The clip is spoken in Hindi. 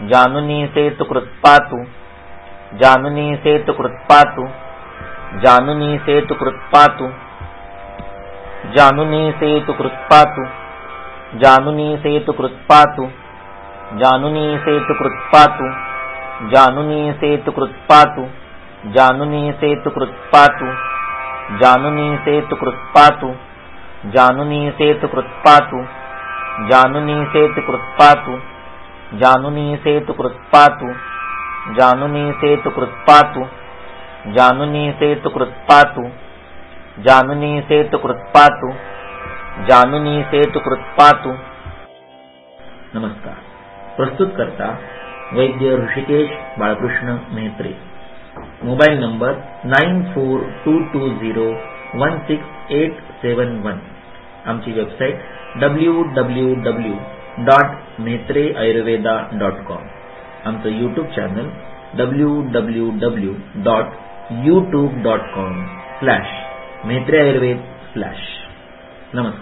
जानुनी सेतु कृत्पातु जानुनी सेतु कृत्पातु जानुनी सेतु कृत्पातु जानुनी सेतु कृत्पातु जानुनी सेतु कृत्पातु जानुनी सेतु कृत्पातु जानुनी सेतु कृत्पातु जानुनी सेतु कृत्पातु जानुनी सेतु कृत्पातु जानुनी सेतु कृत्पातु जानुनी सेतु कृत्पातु जानुनी सेतु कृत्पातु जानुनी सेतु कृत्पातु जानुनी सेतु कृत्पातु जानुनी सेतु कृत्पातु जानुनी सेतु कृत्पातु। नमस्कार। प्रस्तुत करता वैद्य ऋषिकेश बाळकृष्ण मेहत्रे। Mobile number 9422016871। आमची वेबसाईट www.mehtre.ayurveda.com। आमचं यूट्यूब चॅनल www.youtube.com/mehtre ayurved/। नमस्कार।